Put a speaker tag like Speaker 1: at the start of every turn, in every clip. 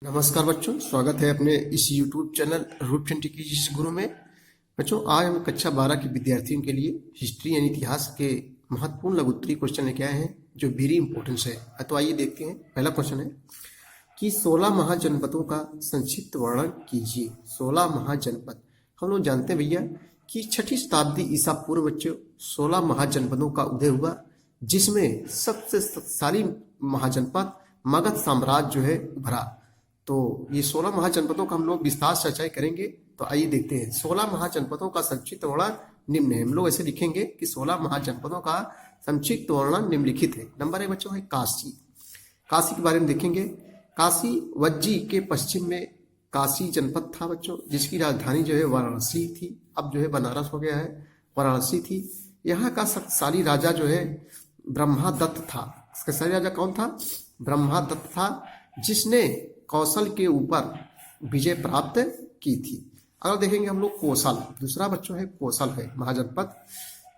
Speaker 1: नमस्कार बच्चों, स्वागत है अपने इस YouTube चैनल रूप चंद की जिस गुरु में। बच्चों, आज हम कक्षा 12 के विद्यार्थियों के लिए हिस्ट्री यानी इतिहास के महत्वपूर्ण लघु उत्तरीय क्वेश्चन लेके आए हैं जो वेरी इंपॉर्टेंस है। तो आइए देखते हैं। पहला क्वेश्चन है कि 16 महाजनपदों का संक्षिप्त वर्णन कीजिए। 16 महाजनपद हम लोग जानते हैं भैया कि 6ठी शताब्दी ईसा पूर्व बच्चों 16 महाजनपदों का उदय हुआ, जिसमें सबसे शक्तिशाली महाजनपद मगध साम्राज्य जो है उभरा। तो ये 16 महाजनपदों का हम लोग विस्तार से चर्चा करेंगे। तो आइए देखते हैं। 16 महाजनपदों का संक्षिप्त वर्णन निम्न है। हम लोग ऐसे लिखेंगे कि 16 महाजनपदों का संक्षिप्त वर्णन निम्नलिखित है। नंबर 1 बच्चों है काशी। काशी के बारे में देखेंगे। काशी वज्जी के पश्चिम में काशी जनपद था बच्चों, जिसकी राजधानी जो है वाराणसी थी। अब जो है बनारस हो गया है, वाराणसी थी। यहाँ का शक्तिशाली राजा जो है ब्रह्मादत्त था। इसका शक्तिशाली राजा कौन था? ब्रह्मादत्त था, जिसने कौशल के ऊपर विजय प्राप्त की थी। अगर देखेंगे हम लोग कौशल, दूसरा बच्चों है कौशल है महाजनपद।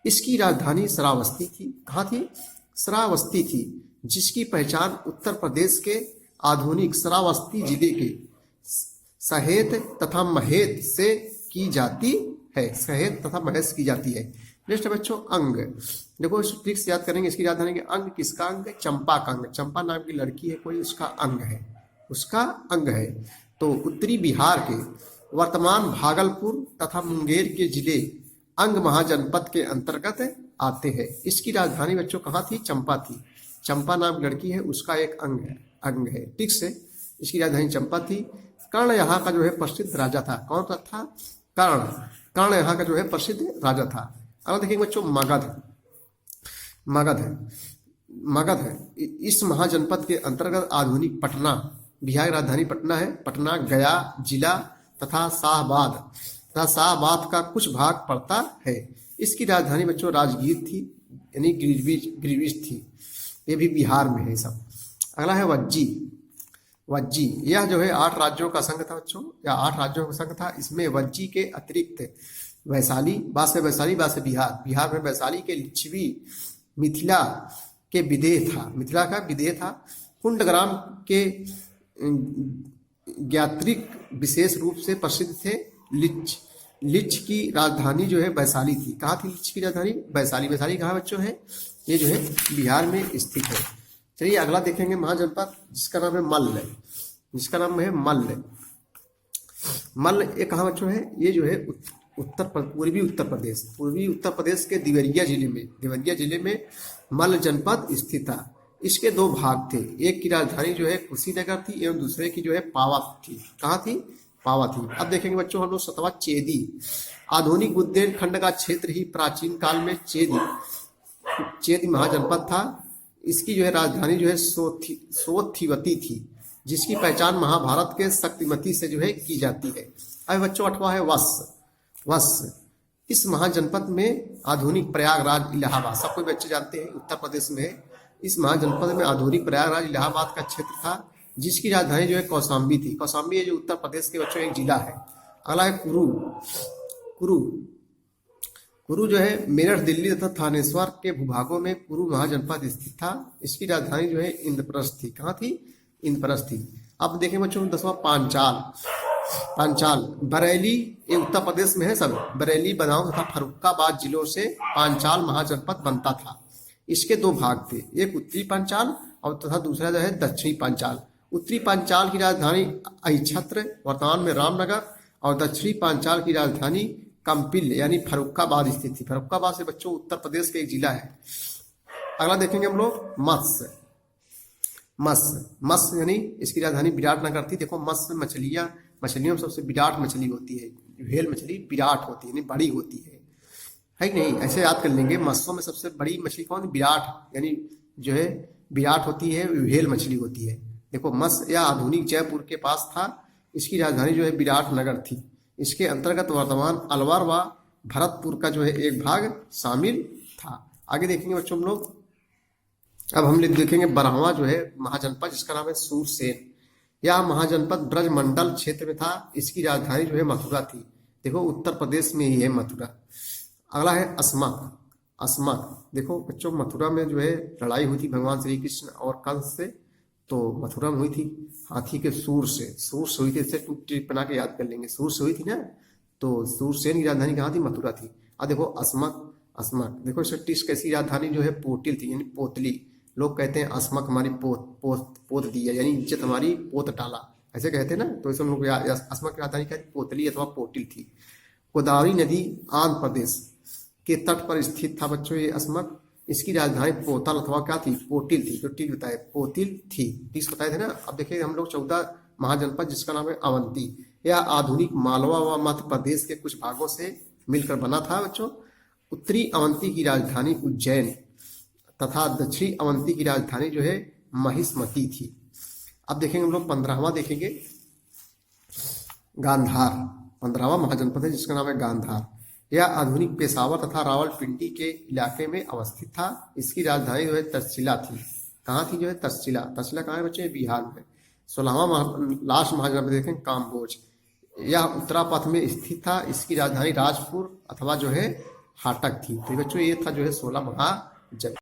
Speaker 1: इसकी राजधानी श्रावस्ती थी। कहाँ थी? श्रावस्ती थी, जिसकी पहचान उत्तर प्रदेश के आधुनिक श्रावस्ती जिले के सहेत तथा महेत से की जाती है। सहेत तथा महेत से की जाती है। नेक्स्ट है बच्चों अंग। देखो इस ट्रिक से याद करेंगे। इसकी राजधानी के अंग किसका अंग है? चंपा का अंग। चंपा नाम की लड़की है कोई, उसका अंग है, उसका अंग है। तो उत्तरी बिहार के वर्तमान भागलपुर तथा मुंगेर के जिले अंग महाजनपद के अंतर्गत आते हैं। इसकी राजधानी बच्चों कहाँ थी? चंपा थी। चंपा नाम की लड़की है, उसका एक अंग है। ठीक से इसकी राजधानी चंपा थी। कर्ण यहाँ का जो है प्रसिद्ध राजा था। कौन सा था? कर्ण यहाँ का जो है प्रसिद्ध राजा था। अब देखेंगे बच्चों मगध है। इस महाजनपद के अंतर्गत आधुनिक पटना, बिहार की राजधानी पटना है, पटना, गया जिला तथा शाहबाद का कुछ भाग पड़ता है। इसकी राजधानी बच्चों राजगीर थी, यानी गिरिविश थी। ये भी बिहार में है सब। अगला है वज्जी। यह जो है 8 राज्यों का संघ था बच्चों, या 8 राज्यों का संघ था। इसमें वज्जी के अतिरिक्त वैशाली, बाद से बिहार में वैशाली के लिच्छवी, मिथिला के मिथिला का विदेह था। कुंडग्राम के ज्ञात्रिक विशेष रूप से प्रसिद्ध थे। लिच्छ की राजधानी जो है वैशाली थी। कहाँ थी लिच्छ की राजधानी? वैशाली कहाँ बच्चों है? ये जो है बिहार में स्थित है। चलिए अगला देखेंगे महाजनपद, जिसका नाम है मल्ल। ये कहाँ बच्चों है? ये जो है पूर्वी उत्तर प्रदेश के देवरिया जिले में मल्ल जनपद स्थित था। इसके 2 भाग थे। एक की राजधानी जो है कुशीनगर थी एवं दूसरे की जो है पावा थी। कहाँ थी? पावा थी। अब देखेंगे बच्चों हम लोग 7वां चेदी। आधुनिक बुंदेलखंड का क्षेत्र ही प्राचीन काल में चेदी महाजनपद था। इसकी जो है राजधानी जो है सोथिवती थी, जिसकी पहचान महाभारत के शक्तिमती से जो है की जाती है। अब बच्चों 8वां है वत्स। इस महाजनपद में आधुनिक प्रयागराज, इलाहाबाद, सब कोई बच्चे जानते हैं उत्तर प्रदेश में है। इस महाजनपद में आधुनिक प्रयागराज, इलाहाबाद का क्षेत्र था, जिसकी राजधानी जो है कौशाम्बी थी। कौशाम्बी है जो उत्तर प्रदेश के बच्चों एक जिला है। अगला है कुरु जो है मेरठ, दिल्ली तथा थानेश्वर के भूभागों में कुरु महाजनपद स्थित था। इसकी राजधानी जो है इंद्रप्रस्थ थी। कहाँ थी? इंद्रप्रस्थ थी। अब देखें बच्चों 10वां पांचाल। बरेली, ये उत्तर प्रदेश में है सब। बरेली, बदायूं तथा फर्रुखाबाद जिलों से पांचाल महाजनपद बनता था। इसके 2 भाग थे, एक उत्तरी पांचाल और तथा दूसरा जो है दक्षिणी पांचाल। उत्तरी पांचाल की राजधानी अहिच्छत्र, वर्तमान में रामनगर, और दक्षिणी पांचाल की राजधानी कंपिल यानी फर्रुखाबाद स्थित थी। फर्रुखाबाद से बच्चों उत्तर प्रदेश का एक जिला है। अगला देखेंगे हम लोग मत्स्य यानी इसकी राजधानी विराटनगर थी। देखो मत्स्य मछलियों में सबसे विराट मछली होती है। व्हेल मछली विराट होती है, यानी बड़ी होती है कि नहीं? ऐसे याद कर लेंगे। मत्स्यों में सबसे बड़ी मछली कौन? विराट, यानी जो है विराट होती है, व्हेल मछली होती है। देखो मत्स्य या आधुनिक जयपुर के पास था। इसकी राजधानी जो है विराटनगर थी। इसके अंतर्गत वर्तमान अलवर व भरतपुर का जो है एक भाग शामिल था। आगे देखेंगे बच्चों हम लोग। अब हम लोग देखेंगे 12वां जो है महाजनपद, जिसका नाम है सूरसेन। यह महाजनपद ब्रजमंडल क्षेत्र में था। इसकी राजधानी जो है मथुरा थी। देखो उत्तर प्रदेश में ही है मथुरा। अगला है अस्मक। देखो बच्चों मथुरा में जो है लड़ाई हुई थी भगवान श्री कृष्ण और कंस से। तो मथुरा में हुई थी। हाथी के सूर से हुई थी, इसे ट्रिक बना के याद कर लेंगे। सूर से हुई थी ना, तो सूरसेन की राजधानी कहाँ थी? मथुरा थी। अब देखो अस्मक देखो इसका टिस कैसी राजधानी जो है पोटिल थी, यानी पोतली। लोग कहते हैं अस्मक हमारी पोत दी है, यानी इज्जत हमारी पोत डाला, ऐसे कहते हैं ना। तो इसे हम लोग अस्मक की राजधानी क्या थी? पोतली अथवा पोटिल थी। गोदावरी नदी आंध्र प्रदेश के तट पर स्थित था बच्चों ये अस्मक। इसकी राजधानी पोतल अथवा क्या थी? पोटिल थी। जो टिक बताए पोतिल थी, टिक्स बताए थे ना। अब देखिए हम लोग 14 महाजनपद जिसका नाम है अवंती। यह आधुनिक मालवा व मध्य प्रदेश के कुछ भागों से मिलकर बना था बच्चों। उत्तरी अवंती की राजधानी उज्जैन तथा दक्षिणी अवंती की राजधानी जो है महिष्मती थी। अब देखेंगे हम लोग 15वां देखेंगे, गांधार। 15वां महाजनपद है जिसका नाम है गांधार। यह आधुनिक पेशावर तथा रावलपिंडी के इलाके में अवस्थित था। इसकी राजधानी जो है तक्षशिला थी। कहाँ थी? जो है तक्षशिला। तक्षशिला कहाँ है बच्चे? बिहार में। 16वां लास्ट महाजनपद देखें, काम्बोज। यह उत्तरापथ में स्थित था। इसकी राजधानी राजपुर अथवा जो है हाटक थी। तो बच्चों ये था जो है 16 महाजन।